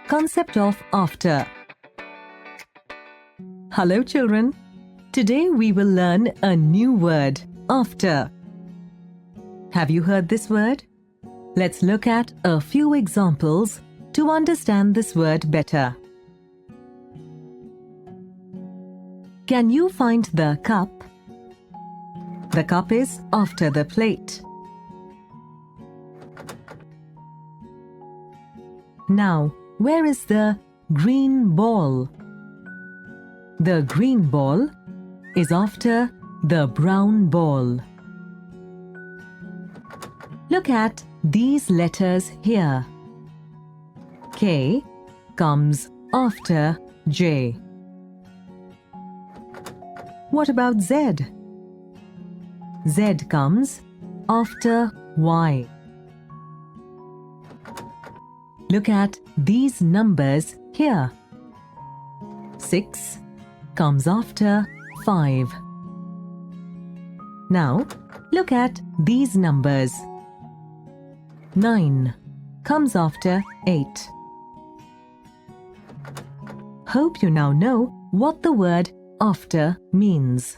concept of after. Hello children. Today we will learn a new word, after. Have you heard this word? Let's look at a few examples to understand this word better. Can you find the cup? The cup is after the plate. Now, where is the green ball? The green ball is after the brown ball. Look at these letters here. K comes after J. What about Z? Z comes after Y. Look at these numbers here. 6 comes after 5. Now, look at these numbers. 9 comes after 8. Hope you now know what the word after means.